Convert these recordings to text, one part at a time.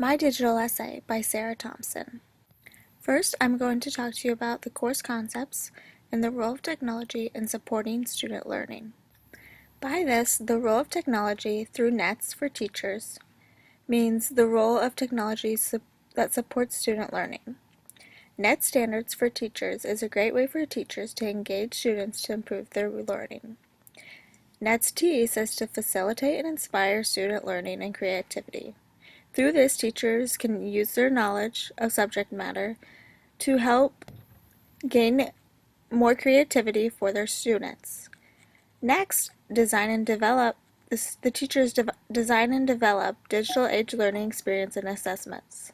My Digital Essay by Sarah Thompson. First, I'm going to talk to you about the course concepts and the role of technology in supporting student learning. By this, the role of technology through NETS for teachers means the role of technology that supports student learning. NET Standards for Teachers is a great way for teachers to engage students to improve their learning. NETS T says to facilitate and inspire student learning and creativity. Through this, teachers can use their knowledge of subject matter to help gain more creativity for their students. Next, the teachers design and develop digital age learning experience and assessments.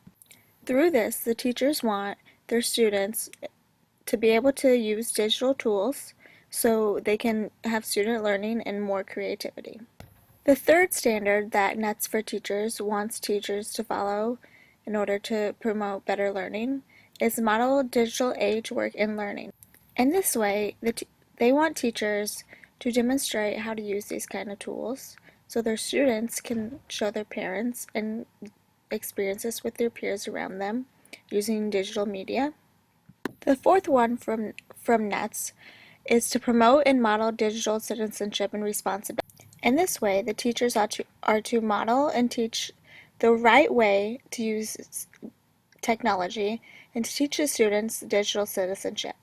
Through this, the teachers want their students to be able to use digital tools so they can have student learning and more creativity. The third standard that NETS for Teachers wants teachers to follow in order to promote better learning is model digital age work and learning. In this way, they want teachers to demonstrate how to use these kind of tools so their students can show their parents and experience this with their peers around them using digital media. The fourth one from NETS is to promote and model digital citizenship and responsibility. In this way, the teachers are to model and teach the right way to use technology and to teach the students digital citizenship.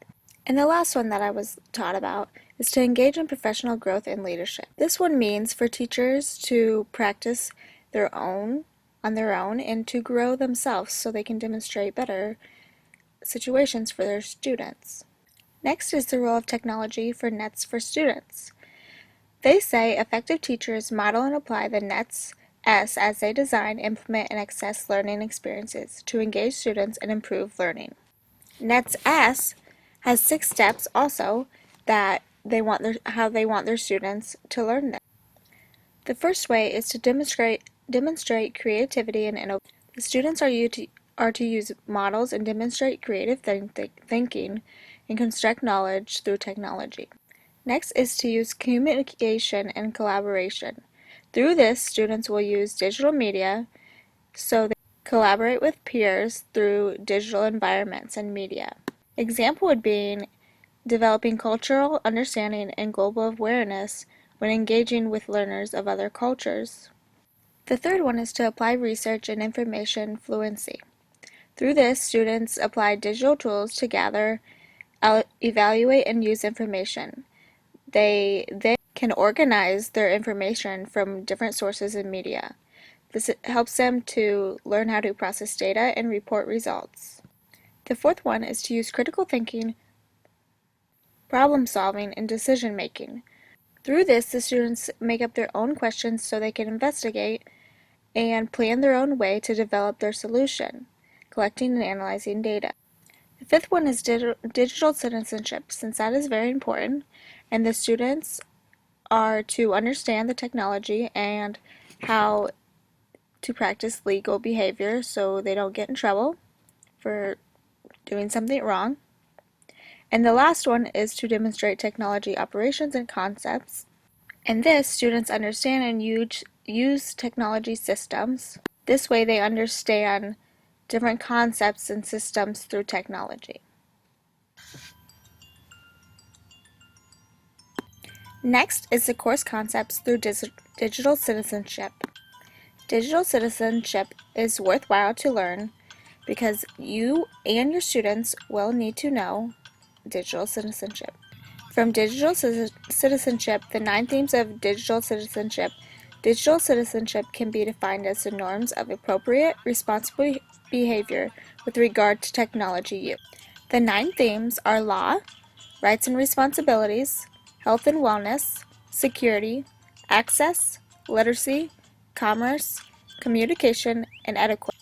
And the last one that I was taught about is to engage in professional growth and leadership. This one means for teachers to practice on their own and to grow themselves so they can demonstrate better situations for their students. Next is the role of technology for NETS for students. They say effective teachers model and apply the NETS S as they design, implement, and assess learning experiences to engage students and improve learning. NETS S has 6 steps also that how they want their students to learn them. The first way is to demonstrate creativity and innovation. The students are to use models and demonstrate creative thinking and construct knowledge through technology. Next is to use communication and collaboration. Through this, students will use digital media so they collaborate with peers through digital environments and media. Example would be developing cultural understanding and global awareness when engaging with learners of other cultures. The third one is to apply research and information fluency. Through this, students apply digital tools to gather, evaluate, and use information. They can organize their information from different sources and media. This helps them to learn how to process data and report results. The fourth one is to use critical thinking, problem solving, and decision making. Through this, the students make up their own questions so they can investigate and plan their own way to develop their solution, collecting and analyzing data. The fifth one is digital citizenship, since that is very important, and the students are to understand the technology and how to practice legal behavior so they don't get in trouble for doing something wrong. And the last one is to demonstrate technology operations and concepts. In this, students understand and use technology systems. This way they understand different concepts and systems through technology. Next is the course concepts through digital citizenship. Digital citizenship is worthwhile to learn because you and your students will need to know digital citizenship. From digital citizenship, the 9 themes of digital citizenship can be defined as the norms of appropriate, responsible behavior with regard to technology use. The 9 themes are law, rights and responsibilities, health and wellness, security, access, literacy, commerce, communication, and etiquette.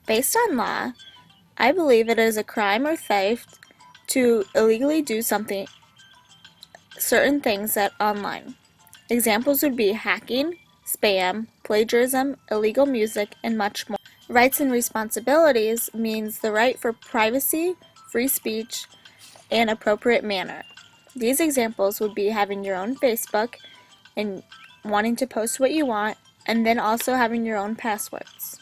Based on law, I believe it is a crime or theft to illegally do certain things online. Examples would be hacking, spam, plagiarism, illegal music, and much more. Rights and responsibilities means the right for privacy, free speech, and appropriate manner. These examples would be having your own Facebook and wanting to post what you want, and then also having your own passwords.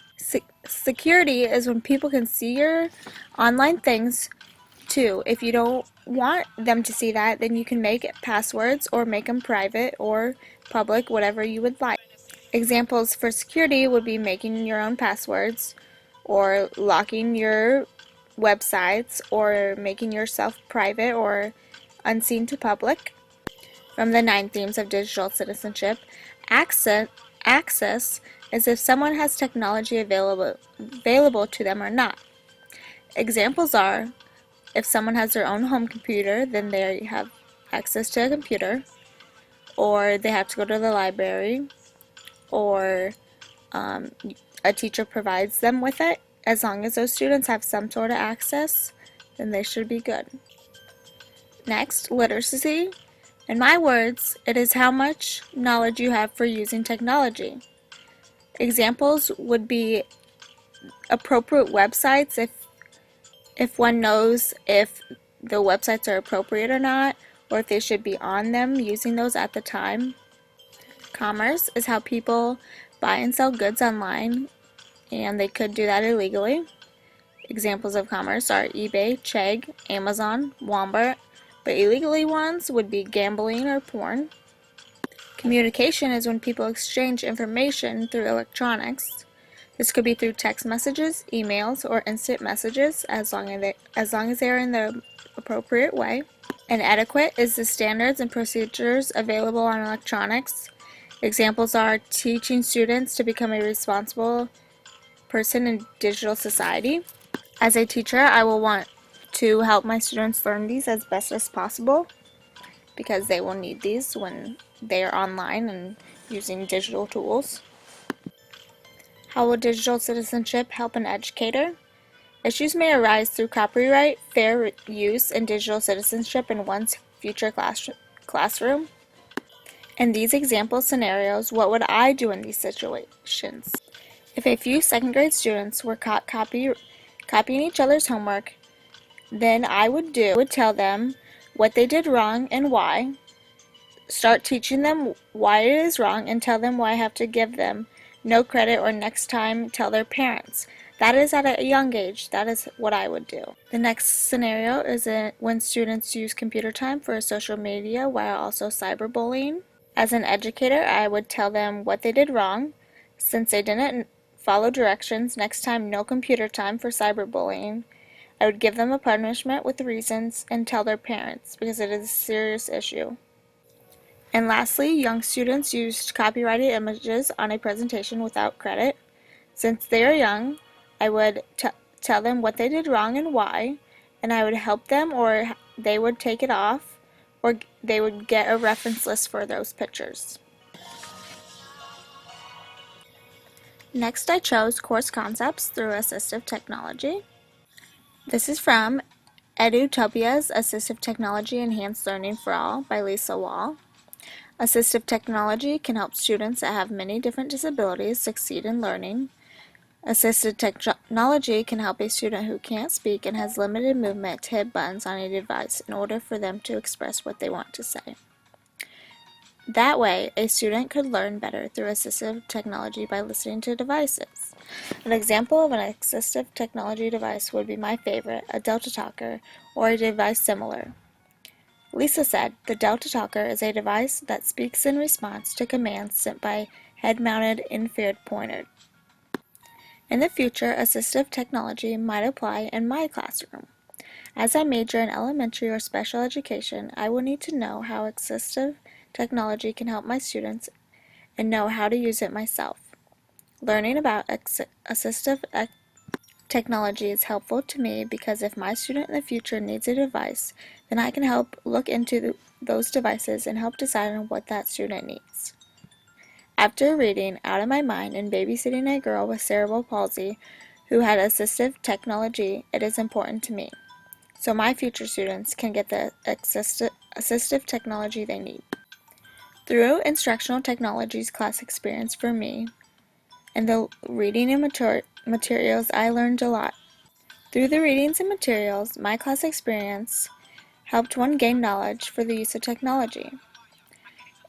Security is when people can see your online things too. If you don't want them to see that, then you can make passwords or make them private or public, whatever you would like. Examples for security would be making your own passwords or locking your websites or making yourself private or unseen to public. From the 9 themes of digital citizenship, access is if someone has technology available to them or not. Examples are if someone has their own home computer, then they have access to a computer, or they have to go to the library, or a teacher provides them with it. As long as those students have some sort of access, then they should be good. Next, literacy. In my words, it is how much knowledge you have for using technology. Examples would be appropriate websites if one knows if the websites are appropriate or not, or if they should be on them using those at the time. Commerce is how people buy and sell goods online, and they could do that illegally. Examples of commerce are eBay, Chegg, Amazon, Walmart, but illegally ones would be gambling or porn. Communication is when people exchange information through electronics. This could be through text messages, emails, or instant messages as long as they are in the appropriate way. And etiquette is the standards and procedures available on electronics. Examples are teaching students to become a responsible person in digital society. As a teacher, I will want to help my students learn these as best as possible because they will need these when they are online and using digital tools. How will digital citizenship help an educator? Issues may arise through copyright, fair use, and digital citizenship in one's future classroom. In these example scenarios, what would I do in these situations? If a few second grade students were caught copying each other's homework, then I would tell them what they did wrong and why, start teaching them why it is wrong, and tell them why I have to give them no credit or next time tell their parents. That is at a young age. That is what I would do. The next scenario is when students use computer time for social media while also cyberbullying. As an educator, I would tell them what they did wrong. Since they didn't follow directions, next time no computer time for cyberbullying. I would give them a punishment with reasons and tell their parents because it is a serious issue. And lastly, young students used copyrighted images on a presentation without credit. Since they are young, I would tell them what they did wrong and why, and I would help them, or they would take it off, or they would get a reference list for those pictures. Next, I chose Course Concepts through Assistive Technology. This is from Edutopia's Assistive Technology Enhanced Learning for All by Lisa Wall. Assistive technology can help students that have many different disabilities succeed in learning. Assistive technology can help a student who can't speak and has limited movement to hit buttons on a device in order for them to express what they want to say. That way, a student could learn better through assistive technology by listening to devices. An example of an assistive technology device would be my favorite, a Delta Talker, or a device similar. Lisa said, the Delta Talker is a device that speaks in response to commands sent by head-mounted infrared pointer. In the future, assistive technology might apply in my classroom. As I major in elementary or special education, I will need to know how assistive technology can help my students and know how to use it myself. Learning about assistive technology is helpful to me because if my student in the future needs a device, then I can help look into those devices and help decide on what that student needs. After reading Out of My Mind and babysitting a girl with cerebral palsy who had assistive technology, it is important to me, so my future students can get the assistive technology they need. Through Instructional Technology's class experience for me, and the reading and materials, I learned a lot. Through the readings and materials, my class experience helped one gain knowledge for the use of technology.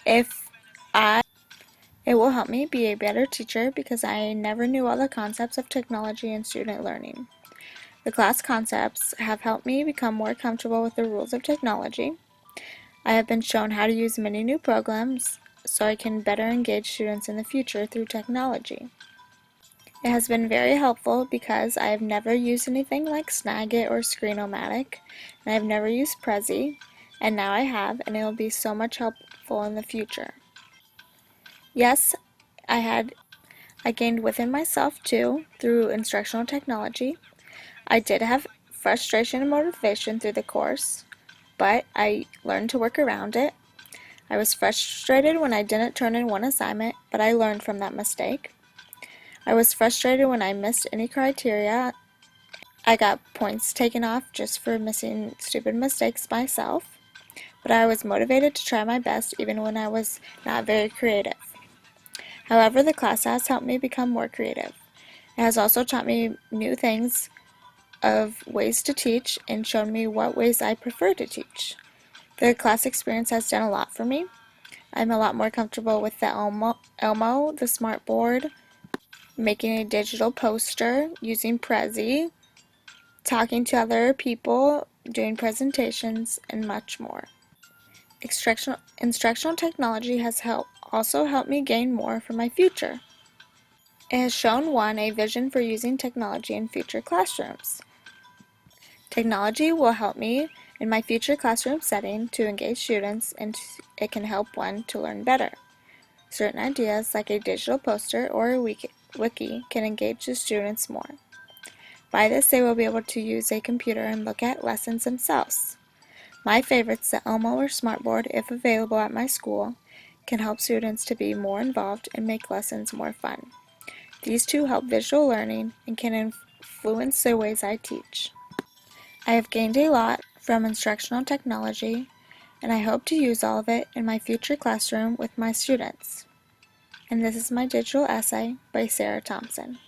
If I It will help me be a better teacher because I never knew all the concepts of technology and student learning. The class concepts have helped me become more comfortable with the rules of technology. I have been shown how to use many new programs so I can better engage students in the future through technology. It has been very helpful because I have never used anything like Snagit or Screenomatic, and I have never used Prezi, and now I have, and it will be so much helpful in the future. Yes, I gained within myself too through instructional technology. I did have frustration and motivation through the course, but I learned to work around it. I was frustrated when I didn't turn in one assignment, but I learned from that mistake. I was frustrated when I missed any criteria. I got points taken off just for missing stupid mistakes myself, but I was motivated to try my best even when I was not very creative. However, the class has helped me become more creative. It has also taught me new things of ways to teach and shown me what ways I prefer to teach. The class experience has done a lot for me. I'm a lot more comfortable with the Elmo, the smart board, making a digital poster, using Prezi, talking to other people, doing presentations, and much more. Instructional technology has also helped me gain more for my future. It has shown one a vision for using technology in future classrooms. Technology will help me in my future classroom setting to engage students, and it can help one to learn better. Certain ideas, like a digital poster or a wiki, can engage the students more. By this, they will be able to use a computer and look at lessons themselves. My favorites, the Elmo or Smartboard, if available at my school, can help students to be more involved and make lessons more fun. These two help visual learning and can influence the ways I teach. I have gained a lot from instructional technology, and I hope to use all of it in my future classroom with my students. And this is my digital essay by Sarah Thompson.